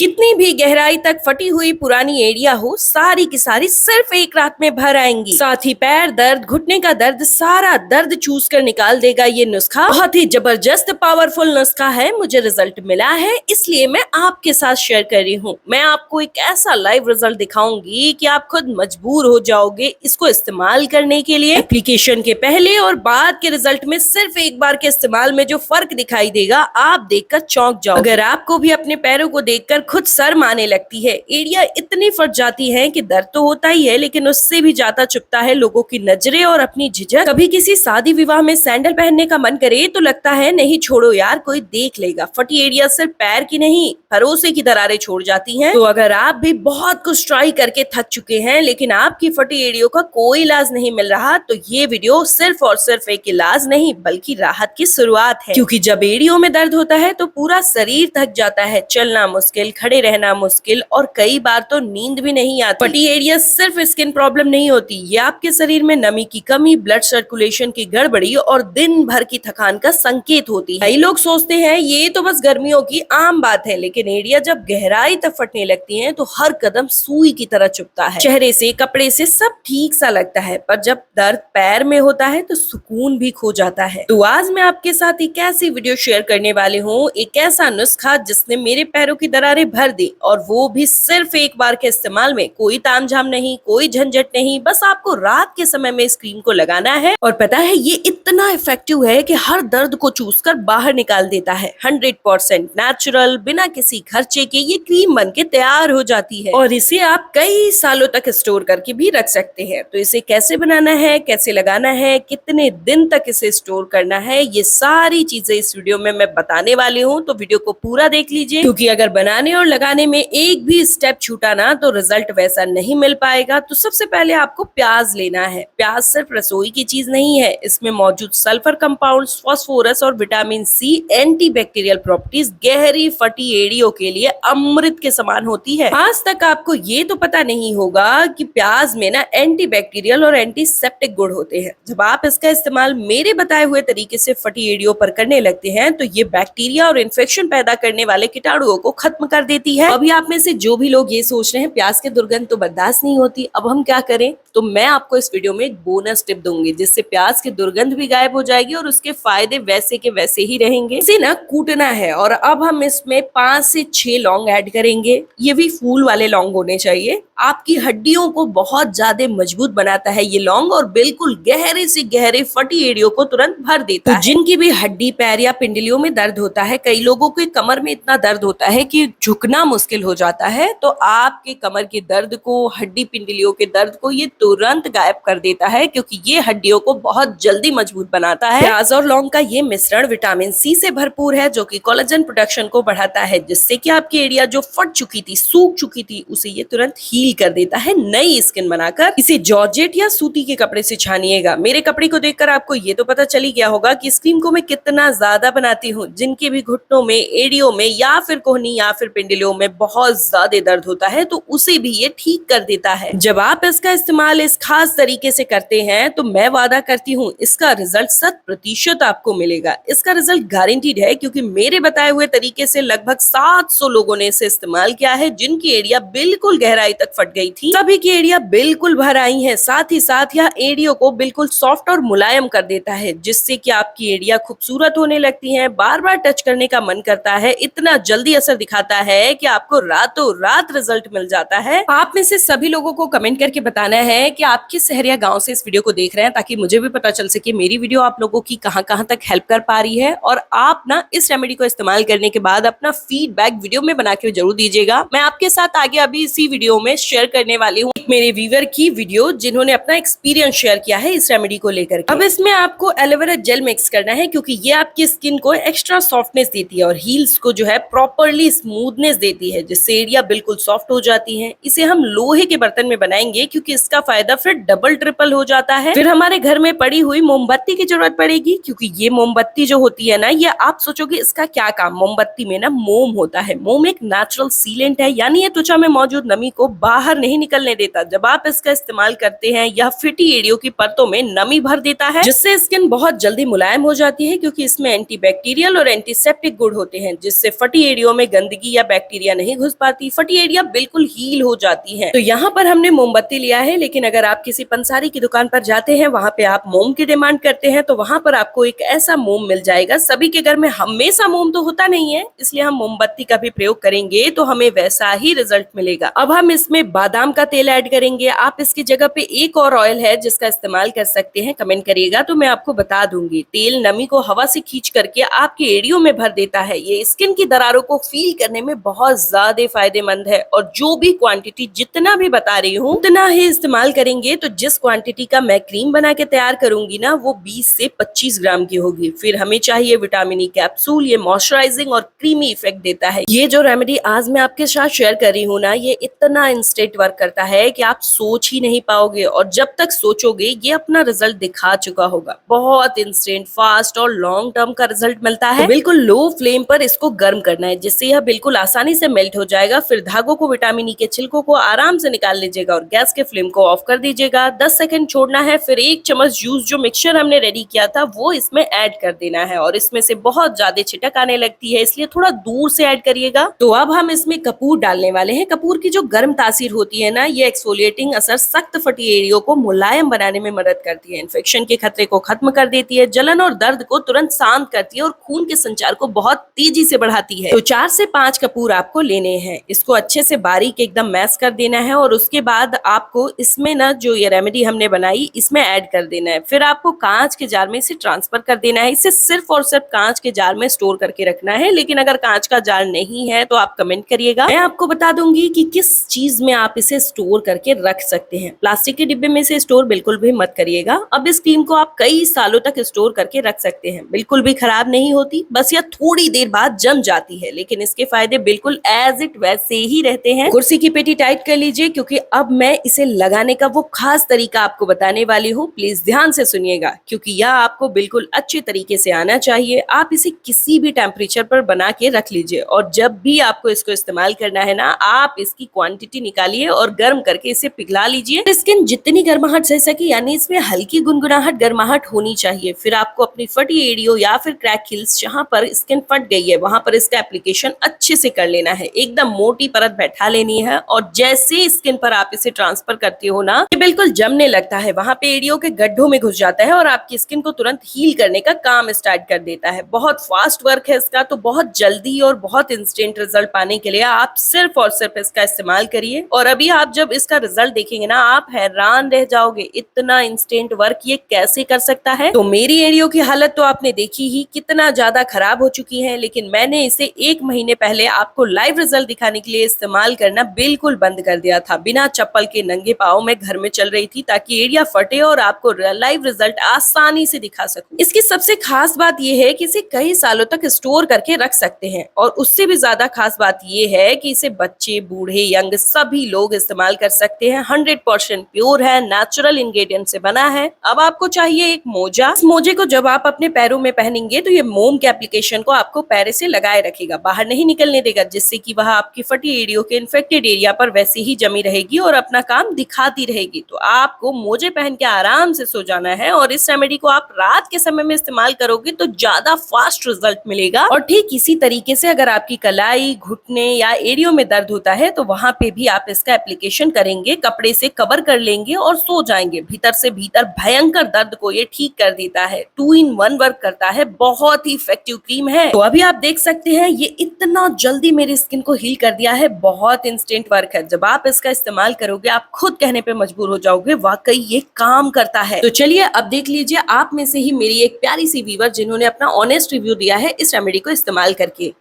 कितनी भी गहराई तक फटी हुई पुरानी एड़िया हो, सारी की सारी सिर्फ एक रात में भर आएंगी। साथ ही पैर दर्द, घुटने का दर्द, सारा दर्द चूस कर निकाल देगा ये नुस्खा। बहुत ही जबरदस्त पावरफुल नुस्खा है, मुझे रिजल्ट मिला है, इसलिए मैं आपके साथ शेयर कर रही हूँ। मैं आपको एक ऐसा लाइव रिजल्ट दिखाऊंगी कि आप खुद मजबूर हो जाओगे इसको इस्तेमाल करने के लिए। एप्लीकेशन के पहले और बाद के रिजल्ट में सिर्फ एक बार के इस्तेमाल में जो फर्क दिखाई देगा, आप देखकर चौंक जाओ। अगर आपको भी अपने पैरों को देखकर खुद शर्म आने लगती है, एड़ियां इतनी फट जाती हैं कि दर्द तो होता ही है, लेकिन उससे भी ज्यादा चुभता है लोगों की नजरें और अपनी झिझक। कभी किसी शादी विवाह में सैंडल पहनने का मन करे तो लगता है नहीं छोड़ो यार, कोई देख लेगा। फटी एड़ियां सिर्फ पैर की नहीं, भरोसे की दरारें छोड़ जाती हैं। तो अगर आप भी बहुत कुछ ट्राई करके थक चुके हैं लेकिन आपकी फटी एड़ियों का कोई इलाज नहीं मिल रहा, तो ये वीडियो सिर्फ और सिर्फ एक इलाज नहीं बल्कि राहत की शुरुआत है। क्योंकि जब एड़ियों में दर्द होता है तो पूरा शरीर थक जाता है, चलना मुश्किल, खड़े रहना मुश्किल और कई बार तो नींद भी नहीं आती। फटी एड़ियां सिर्फ स्किन प्रॉब्लम नहीं होती, ये आपके शरीर में नमी की कमी, ब्लड सर्कुलेशन की गड़बड़ी और दिन भर की थकान का संकेत होती है। कई लोग सोचते हैं ये तो बस गर्मियों की आम बात है, लेकिन एड़ियां जब गहराई तक फटने लगती हैं तो हर कदम सुई की तरह चुभता है। चेहरे से, कपड़े से सब ठीक सा लगता है, पर जब दर्द पैर में होता है तो सुकून भी खो जाता है। तो आज मैं आपके साथ एक ऐसी वीडियो शेयर करने वाली हूँ, एक ऐसा नुस्खा जिसने मेरे पैरों की दरारें भर दी, और वो भी सिर्फ एक बार के इस्तेमाल में। कोई तामझाम नहीं, कोई झंझट नहीं, बस आपको रात के समय में इस क्रीम को लगाना है। और पता है ये इतना इफेक्टिव है कि हर दर्द को चूस कर बाहर निकाल देता है। 100% नेचुरल, बिना किसी खर्चे के ये क्रीम बन के तैयार हो जाती है और इसे आप कई सालों तक स्टोर करके भी रख सकते हैं। तो इसे कैसे बनाना है, कैसे लगाना है, कितने दिन तक इसे स्टोर करना है, ये सारी चीजें इस वीडियो में मैं बताने वाली हूँ। तो वीडियो को पूरा देख लीजिए, क्योंकि अगर बनाने और लगाने में एक भी स्टेप छूटा ना तो रिजल्ट वैसा नहीं मिल पाएगा। तो सबसे पहले आपको प्याज लेना है। प्याज सिर्फ रसोई की चीज नहीं है, इसमें मौजूद सल्फर कंपाउंड्स, फास्फोरस और विटामिन सी एंटीबैक्टीरियल प्रॉपर्टीज गहरी फटी एड़ियों के लिए अमृत के समान होती है। आज तक आपको ये तो पता नहीं होगा कि प्याज में ना एंटीबैक्टीरियल और एंटीसेप्टिक गुण होते हैं। जब आप इसका इस्तेमाल मेरे बताए हुए तरीके से फटी एड़ियों पर करने लगते हैं तो ये बैक्टीरिया और इन्फेक्शन पैदा करने वाले कीटाणुओं को खत्म कर देती है। अभी आप में से जो भी लोग ये सोच रहे हैं प्याज की दुर्गंध तो बर्दाश्त नहीं होती, अब हम क्या करें, तो मैं आपको इस वीडियो में एक बोनस टिप दूंगी जिससे प्याज की दुर्गंध भी गायब हो जाएगी और उसके फायदे वैसे के वैसे ही रहेंगे। इसे ना कूटना है और अब हम इसमें 5 से 6 लौंग ऐड करेंगे। ये भी फूल वाले लौंग होने चाहिए। आपकी हड्डियों को बहुत ज्यादा मजबूत बनाता है ये लौंग और बिल्कुल गहरे से गहरे फटी एड़ियों को तुरंत भर देता है। जिनकी भी हड्डी, पैर या पिंडलियों में दर्द होता है, कई लोगों के कमर में इतना दर्द होता है कि झुकना मुश्किल हो जाता है, तो आपके कमर के दर्द को, हड्डी पिंडलियों के दर्द को ये तुरंत गायब कर देता है, क्योंकि ये हड्डियों को बहुत जल्दी मजबूत बनाता है। प्याज और लौंग का ये मिश्रण विटामिन सी से भरपूर है जो कि कोलेजन प्रोडक्शन को बढ़ाता है, जिससे कि आपकी एड़िया जो फट चुकी थी, सूख चुकी थी, उसे ये तुरंत हील कर देता है, नई स्किन बनाकर। इसे जॉर्जेट या सूती के कपड़े से छानिएगा। मेरे कपड़े को देखकर आपको ये तो पता चली गया होगा कि इस क्रीम को मैं कितना ज्यादा बनाती हूँ। जिनके भी घुटनों में, एड़ियों में या फिर कोहनी या फिर पिंडलियों में बहुत ज्यादा दर्द होता है तो उसे भी ये ठीक कर देता है। जब आप इसका इस्तेमाल इस खास तरीके से करते हैं तो मैं वादा करती हूँ इसका रिजल्ट 100% आपको मिलेगा। इसका रिजल्ट गारंटीड है, क्योंकि मेरे बताए हुए तरीके से लगभग 700 लोगों ने इसे इस्तेमाल किया है जिनकी एड़िया बिल्कुल गहराई तक फट गई थी। सभी की एड़िया बिल्कुल भर आई है। साथ ही साथ यह एड़ियों को बिल्कुल सॉफ्ट और मुलायम कर देता है, जिससे कि आपकी एड़िया खूबसूरत होने लगती हैं, बार बार टच करने का मन करता है। इतना जल्दी असर दिखाता है कि आपको रातों रात रिजल्ट मिल जाता है। आप में से सभी लोगों को कमेंट करके बताना है कि आप किस शहर या गांव से इस वीडियो को देख रहे हैं, ताकि मुझे भी पता चल सके मेरी वीडियो आप लोगों की कहां कहां तक हेल्प कर पा रही है। और आप ना इस रेमेडी को इस्तेमाल करने के बाद अपना फीडबैक वीडियो में बना के जरूर दीजिएगा। मैं आपके साथ आगे अभी इसी वीडियो में शेयर करने वाली हूँ मेरे व्यूअर की वीडियो जिन्होंने अपना एक्सपीरियंस शेयर किया है इस रेमेडी को लेकर। अब इसमें आपको एलोवेरा जेल मिक्स करना है, क्योंकि ये आपकी स्किन को एक्स्ट्रा सॉफ्टनेस देती है और हील्स को जो है प्रॉपरली स्मूथनेस देती है, जिससे एड़िया बिल्कुल सॉफ्ट हो जाती है। इसे हम लोहे के बर्तन में बनाएंगे क्योंकि इसका फायदा फिर डबल ट्रिपल हो जाता है। फिर हमारे घर में पड़ी हुई मोमबत्ती की जरूरत पड़ेगी, क्योंकि ये मोमबत्ती जो होती है ना, ये आप सोचोगे इसका क्या काम, मोमबत्ती में ना मोम होता है। मोम एक नेचुरल सीलेंट है, यानी ये त्वचा में मौजूद नमी को बाहर नहीं निकलने देता। जब आप इसका इस्तेमाल करते हैं यह फिटी एड़ियों की परतों में नमी भर देता है, जिससे स्किन बहुत जल्दी मुलायम हो जाती है, क्योंकि इसमें एंटीबैक्टीरियल और एंटीसेप्टिक गुण होते हैं, जिससे फटी एड़ियों में गंदगी या बैक्टीरिया नहीं घुस पाती, फटी एड़ियां बिल्कुल हील हो जाती हैं। तो यहाँ पर हमने मोमबत्ती लिया है, लेकिन अगर आप किसी पंसारी की दुकान पर जाते हैं, वहाँ पे आप मोम की डिमांड करते हैं, तो वहाँ पर आपको एक ऐसा मोम मिल जाएगा। सभी के घर में हमेशा मोम तो होता नहीं है, इसलिए हम मोमबत्ती का भी प्रयोग करेंगे तो हमें वैसा ही रिजल्ट मिलेगा। अब हम इसमें बादाम का तेल ऐड करेंगे। आप इसकी जगह पे एक और ऑयल है जिसका इस्तेमाल कर सकते हैं, कमेंट करिएगा तो मैं आपको बता दूंगी। तेल नमी को हवा से खींच करके आपके एड़ियों में भर देता है। ये स्किन की दरारों को फील करने में बहुत ज्यादा फायदेमंद है, और जो भी क्वांटिटी जितना भी बता रही हूँ उतना ही इस्तेमाल करेंगे तो जिस क्वांटिटी का मैं क्रीम बना के तैयार करूंगी ना, वो 20 से 25 ग्राम की होगी। फिर हमें चाहिए विटामिन ई कैप्सूल। ये मॉइस्चराइजिंग और क्रीमी इफेक्ट देता है। ये जो रेमेडी आज मैं आपके साथ शेयर कर रही हूँ ना, ये इतना इंस्टेंट वर्क करता है कि आप सोच ही नहीं पाओगे, और जब तक सोचोगे ये अपना रिजल्ट दिखा चुका होगा। बहुत इंस्टेंट, फास्ट और लॉन्ग टर्म का रिजल्ट मिलता है। तो बिल्कुल लो फ्लेम पर इसको गर्म करना है, जिससे यह बिल्कुल आसानी से मेल्ट हो जाएगा। फिर धागों को, विटामिन ई के छिलकों को आराम से निकाल लीजिएगा और गैस के फ्लेम को ऑफ कर दीजिएगा। 10 सेकंड छोड़ना है। फिर 1 चम्मच जूस जो मिक्सचर हमने रेडी किया था वो इसमें ऐड कर देना है, और इसमें से बहुत ज्यादा छिटक आने लगती है, इसलिए थोड़ा दूर से ऐड करिएगा। तो अब हम इसमें कपूर डालने वाले हैं। कपूर की जो गर्म तासीर होती है ना, ये एक्सफोलिएटिंग असर सख्त फटी एड़ियों को मुलायम बनाने में मदद करती है, इन्फेक्शन के खतरे को खत्म कर देती है, जलन और दर्द को तुरंत शांत करती है, और खून के संचार को बहुत तेजी से बढ़ाती है। तो 4 से 5 कपूर आपको लेने हैं। इसको अच्छे से बारीक एकदम मैश कर देना है, और उसके बाद आपको इसमें ना जो ये रेमेडी हमने बनाई इसमें ऐड कर देना है। फिर आपको कांच के जार में इसे ट्रांसफर कर देना है। इसे सिर्फ और सिर्फ कांच के जार में स्टोर करके रखना है, लेकिन अगर कांच का जार नहीं है तो आप कमेंट करिएगा, मैं आपको बता दूंगी कि किस चीज में आप इसे स्टोर करके रख सकते हैं। प्लास्टिक के डिब्बे में इसे स्टोर बिल्कुल भी मत करिएगा। अब इस क्रीम को आप कई सालों तक स्टोर करके रख सकते हैं, बिल्कुल भी खराब नहीं होती, बस यह थोड़ी देर बाद जम जाती है, लेकिन इसके फायदे बिल्कुल एज इट वैसे ही रहते हैं। कुर्सी की पेटी टाइट कर लीजिए, क्योंकि अब मैं इसे लगाने का वो खास तरीका आपको बताने वाली हूँ। प्लीज ध्यान से सुनिएगा, क्योंकि यह आपको बिल्कुल अच्छे तरीके से आना चाहिए। आप इसे किसी भी टेम्परेचर पर बना के रख लीजिए, और जब भी आपको इसको इस्तेमाल करना है ना, आप इसकी क्वांटिटी निकालिए और गर्म करके इसे पिघला लीजिए। स्किन जितनी गर्माहट सह सके, यानी इसमें हल्की गुनगुनाहट गर्माहट होनी चाहिए। फिर आपको अपनी फटी एड़ियों या फिर क्रैक हिल्स जहाँ पर स्किन फट गई है, वहां पर इसका एप्लीकेशन अच्छे से कर लेना है। एकदम मोटी परत बैठा लेनी है, और जैसे स्किन पर आप इसे ट्रांसफर करते हो ना, ये बिल्कुल जमने लगता है, वहां पे एड़ियों के गड्ढों में घुस जाता है और आपकी स्किन को तुरंत हील करने का काम स्टार्ट कर देता है। बहुत फास्ट वर्क है इसका, तो बहुत जल्दी और बहुत इंस्टेंट रिजल्ट पाने के लिए आप सिर्फ और सिर्फ इसका इस्तेमाल करिए। और अभी आप जब इसका रिजल्ट देखेंगे ना, आप हैरान रह जाओगे, इतना इंस्टेंट वर्क ये कैसे कर सकता है। तो मेरी एड़ियों की हालत तो आपने देखी ही, कितना ज्यादा खराब हो चुकी है, लेकिन मैंने इसे 1 महीने पहले आपको लाइव रिजल्ट दिखाने के लिए इस्तेमाल करना बिल्कुल बंद कर दिया था। बिना चप्पल के नंगे पाँव में घर में चल रही थी, ताकि एड़िया फटे और आपको लाइव रिजल्ट आसानी से दिखा सकूं। इसकी सबसे खास बात यह है कि इसे कई सालों तक स्टोर करके रख सकते हैं, और उससे भी ज्यादा खास बात यह है कि इसे बच्चे, बूढ़े, यंग सभी लोग इस्तेमाल कर सकते हैं। 100% प्योर है, नेचुरल इंग्रेडिएंट से बना है। अब आपको चाहिए एक मोजा। इस मोजे को जब आप अपने पैरों में पहनेंगे तो ये मोम के एप्लीकेशन को आपको पैर से लगाए रखेगा, बाहर नहीं निकलने देगा, जिससे कि वह आपकी फटी एड़ियों के इन्फेक्टेड एरिया पर वैसे ही जमी रहेगी और अपना काम दिखाती रहेगी। तो आपको मोजे पहन के आराम से सो जाना है, और इस रेमेडी को आप रात के समय में इस्तेमाल करोगे तो ज्यादा फास्ट रिजल्ट मिलेगा। और ठीक इसी तरीके से अगर आपकी कलाई, घुटने या एड़ियों में दर्द होता है, तो वहां पे भी आप इसका एप्लीकेशन करेंगे, कपड़े से कवर कर लेंगे और सो जाएंगे। भीतर से भीतर भयंकर दर्द को ये ठीक कर देता है। 2 in 1 वर्क करता है, बहुत ही इफेक्टिव क्रीम है। तो अभी आप देख सकते हैं ये इतना जल्दी मेरी स्किन को हील कर दिया है, बहुत इंस्टेंट वर्क है। जब आप इसका इस्तेमाल करोगे आप खुद कहने पे मजबूर हो जाओगे, वाकई ये काम करता है। तो चलिए अब देख लीजिए आप में से ही मेरी एक प्यारी सी व्यूअर जिन्होंने अपना ऑनेस्ट रिव्यू दिया है इस रेमेडी को इस्तेमाल करके।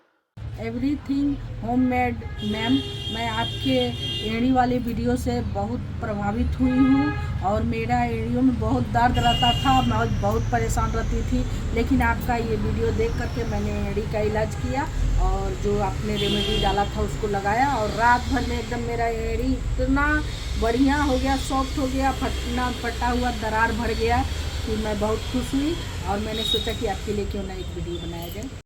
एवरीथिंग होममेड मैम, मैं आपके एड़ी वाले वीडियो से बहुत प्रभावित हुई हूँ, और मेरा एड़ियों में बहुत दर्द रहता था, मैं बहुत परेशान रहती थी, लेकिन आपका ये वीडियो देख करके मैंने एड़ी का इलाज किया, और जो आपने रेमेडी डाला था उसको लगाया, और रात भर में एकदम मेरा एड़ी इतना बढ़िया हो गया, सॉफ्ट हो गया, फटा हुआ दरार भर गया कि मैं बहुत खुश हुई, और मैंने सोचा कि आपके लिए क्यों ना एक वीडियो बनाया जाए।